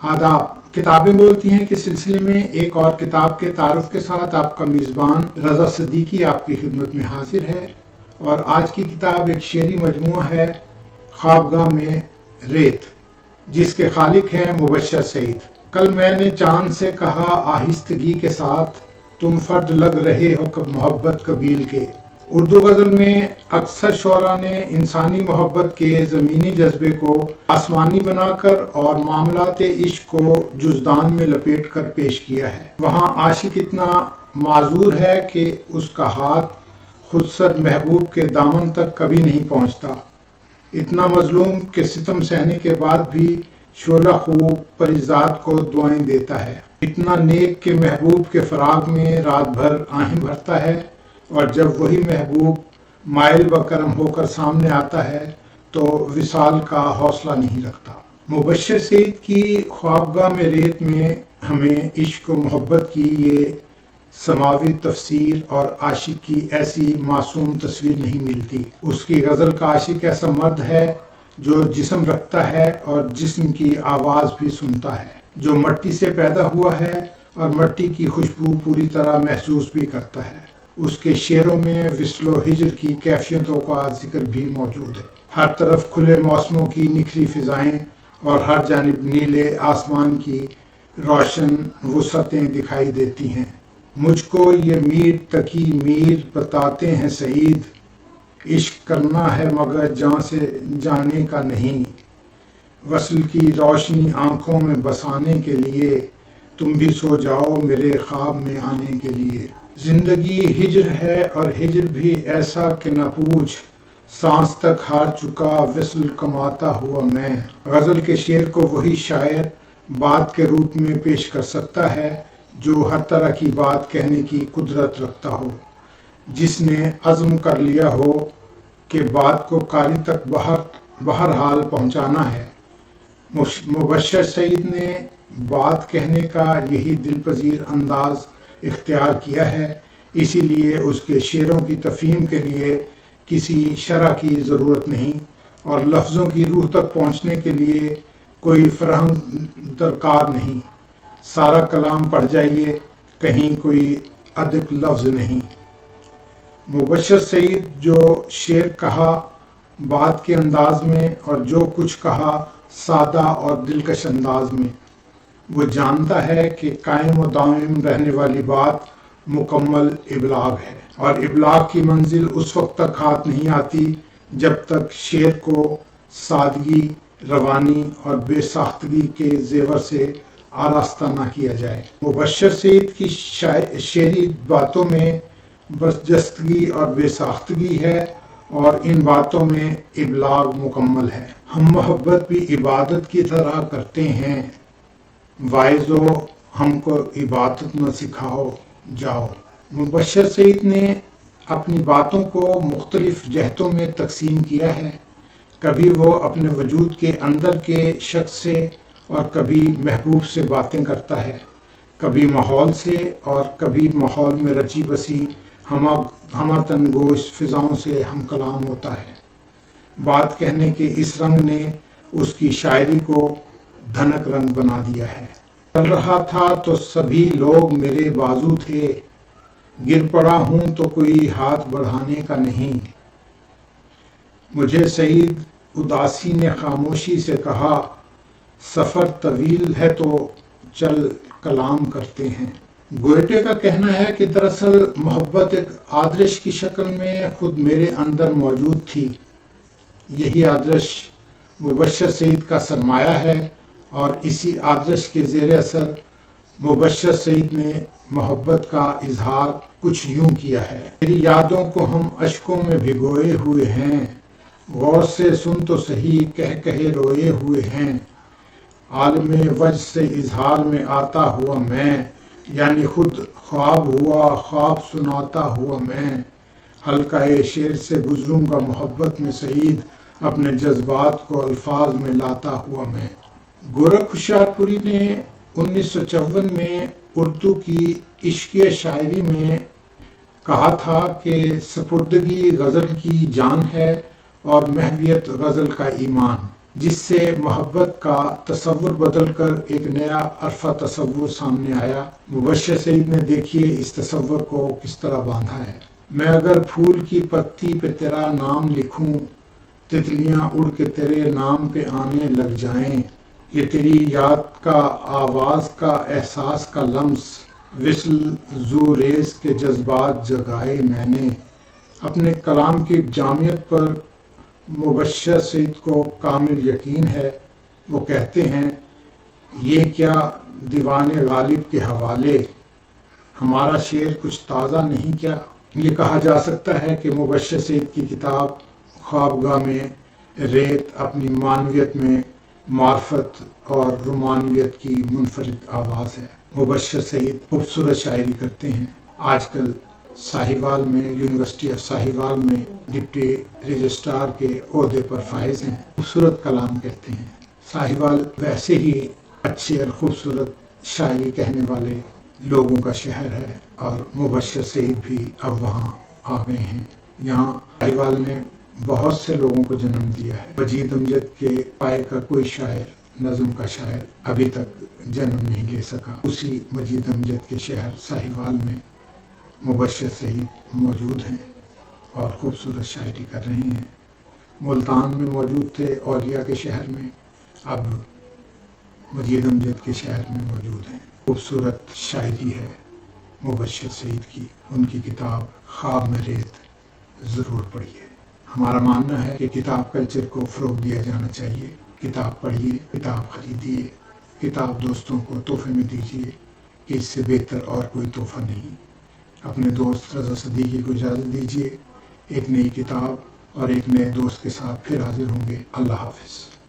آداب کتابیں بولتی ہیں کے سلسلے میں ایک اور کتاب کے تعارف کے ساتھ آپ کا میزبان رضا صدیقی آپ کی خدمت میں حاضر ہے، اور آج کی کتاب ایک شعری مجموعہ ہے، خوابگاہ میں ریت، جس کے خالق ہیں مبشر سعید۔ کل میں نے چاند سے کہا آہستگی کے ساتھ، تم فرد لگ رہے ہو محبت قبیل کے۔ اردو غزل میں اکثر شعراء نے انسانی محبت کے زمینی جذبے کو آسمانی بنا کر اور معاملات عشق کو جزدان میں لپیٹ کر پیش کیا ہے۔ وہاں عاشق اتنا معذور ہے کہ اس کا ہاتھ خودسر محبوب کے دامن تک کبھی نہیں پہنچتا، اتنا مظلوم کہ ستم سہنے کے بعد بھی شعلہ خوب پریزاد کو دعائیں دیتا ہے، اتنا نیک کہ محبوب کے فراق میں رات بھر آہیں بھرتا ہے، اور جب وہی محبوب مائل و کرم ہو کر سامنے آتا ہے تو وصال کا حوصلہ نہیں رکھتا۔ مبشر سعید کی خوابگاہ میں ریت میں ہمیں عشق و محبت کی یہ سماوی تفسیر اور عاشق کی ایسی معصوم تصویر نہیں ملتی۔ اس کی غزل کا عاشق ایسا مرد ہے جو جسم رکھتا ہے اور جسم کی آواز بھی سنتا ہے، جو مٹی سے پیدا ہوا ہے اور مٹی کی خوشبو پوری طرح محسوس بھی کرتا ہے۔ اس کے شعروں میں وصل و ہجر کی کیفیتوں کا ذکر بھی موجود ہے۔ ہر طرف کھلے موسموں کی نکھری فضائیں اور ہر جانب نیلے آسمان کی روشن وسعتیں دکھائی دیتی ہیں۔ مجھ کو یہ میر تقی میر بتاتے ہیں سعید، عشق کرنا ہے مگر جاں سے جانے کا نہیں، وصل کی روشنی آنکھوں میں بسانے کے لیے تم بھی سو جاؤ میرے خواب میں آنے کے لیے۔ زندگی ہجر ہے اور ہجر بھی ایسا کہ نہ پوچھ، سانس تک ہار چکا وصل کماتا ہوا میں۔ غزل کے شعر کو وہی شاعر بات کے روپ میں پیش کر سکتا ہے جو ہر طرح کی بات کہنے کی قدرت رکھتا ہو، جس نے عزم کر لیا ہو کہ بات کو قاری تک بہرحال پہنچانا ہے۔ مبشر سعید نے بات کہنے کا یہی دل پذیر انداز اختیار کیا ہے، اسی لیے اس کے شعروں کی تفہیم کے لیے کسی شرح کی ضرورت نہیں، اور لفظوں کی روح تک پہنچنے کے لیے کوئی فرہنگ درکار نہیں۔ سارا کلام پڑھ جائیے، کہیں کوئی ادک لفظ نہیں۔ مبشر سعید جو شعر کہا بات کے انداز میں، اور جو کچھ کہا سادہ اور دلکش انداز میں، وہ جانتا ہے کہ قائم و دائم رہنے والی بات مکمل ابلاغ ہے، اور ابلاغ کی منزل اس وقت تک ہاتھ نہیں آتی جب تک شعر کو سادگی، روانی اور بے ساختگی کے زیور سے آراستہ نہ کیا جائے۔ مبشر سعید کی شعری باتوں میں برجستگی اور بے ساختگی ہے، اور ان باتوں میں ابلاغ مکمل ہے۔ ہم محبت بھی عبادت کی طرح کرتے ہیں، واعظو ہم کو عبادت نہ سکھاؤ جاؤ۔ مبشر سعید نے اپنی باتوں کو مختلف جہتوں میں تقسیم کیا ہے، کبھی وہ اپنے وجود کے اندر کے شخص سے اور کبھی محبوب سے باتیں کرتا ہے، کبھی ماحول سے اور کبھی ماحول میں رچی بسی ہمہ تنگوش فضاؤں سے ہم کلام ہوتا ہے۔ بات کہنے کے اس رنگ نے اس کی شاعری کو دھنک رنگ بنا دیا ہے۔ چل رہا تھا تو سبھی لوگ میرے بازو تھے، گر پڑا ہوں تو کوئی ہاتھ بڑھانے کا نہیں۔ مجھے سعید اداسی نے خاموشی سے کہا، سفر طویل ہے تو چل کلام کرتے ہیں۔ گوئٹے کا کہنا ہے کہ دراصل محبت ایک آدرش کی شکل میں خود میرے اندر موجود تھی۔ یہی آدرش مبشر سعید کا سرمایہ ہے، اور اسی آدرش کے زیر اثر مبشر سعید نے محبت کا اظہار کچھ یوں کیا ہے۔ میری یادوں کو ہم اشکوں میں بھگوئے ہوئے ہیں، غور سے سن تو سہی کہے روئے ہوئے ہیں، عالم وجہ سے اظہار میں آتا ہوا میں، یعنی خود خواب ہوا خواب سناتا ہوا میں، حلقہ شعر سے گزروں گا محبت میں سعید، اپنے جذبات کو الفاظ میں لاتا ہوا میں۔ گورکھ ہوشیارپوری نے 1954 میں اردو کی عشقیہ شاعری میں کہا تھا کہ سپردگی غزل کی جان ہے اور محویت غزل کا ایمان۔ جس سے محبت کا تصور بدل کر ایک نیا عرفہ تصور سامنے آیا۔ مبشر سعید نے دیکھیے اس تصور کو کس طرح باندھا ہے۔ میں اگر پھول کی پتی پہ تیرا نام لکھوں، تتلیاں اڑ کے تیرے نام پہ آنے لگ جائیں، یہ تیری یاد کا آواز کا احساس کا لمس، وصل زو ریز کے جذبات جگائے میں نے۔ اپنے کلام کی جامعیت پر مبشر سعید کو کامل یقین ہے۔ وہ کہتے ہیں، یہ کیا دیوان غالب کے حوالے، ہمارا شعر کچھ تازہ نہیں کیا؟ یہ کہا جا سکتا ہے کہ مبشر سعید کی کتاب خوابگاہ میں ریت اپنی معنویت میں معرفت اور رومانویت کی منفرد آواز ہے۔ مبشر سعید خوبصورت شاعری کرتے ہیں۔ آج کل ساہیوال میں، یونیورسٹی آف ساہیوال میں ڈپٹی رجسٹرار کے عہدے پر فائز ہیں۔ خوبصورت کلام کہتے ہیں۔ ساہیوال ویسے ہی اچھے اور خوبصورت شاعری کہنے والے لوگوں کا شہر ہے، اور مبشر سعید بھی اب وہاں آ گئے ہیں۔ یہاں ساہیوال نے بہت سے لوگوں کو جنم دیا ہے۔ مجید امجد کے پائے کا کوئی شاعر، نظم کا شاعر ابھی تک جنم نہیں لے سکا۔ اسی مجید امجد کے شہر ساہیوال میں مبشر سعید موجود ہیں اور خوبصورت شاعری کر رہے ہیں۔ ملتان میں موجود تھے، اولیاء کے شہر میں، اب مجید امجد کے شہر میں موجود ہیں۔ خوبصورت شاعری ہے مبشر سعید کی۔ ان کی کتاب خواب میں ریت ضرور پڑھیے۔ ہمارا ماننا ہے کہ کتاب کلچر کو فروغ دیا جانا چاہیے۔ کتاب پڑھیے، کتاب خریدیے، کتاب دوستوں کو تحفے میں دیجیے، کہ اس سے بہتر اور کوئی تحفہ نہیں۔ اپنے دوست رضا صدیقی کو اجازت دیجیے۔ ایک نئی کتاب اور ایک نئے دوست کے ساتھ پھر حاضر ہوں گے۔ اللہ حافظ۔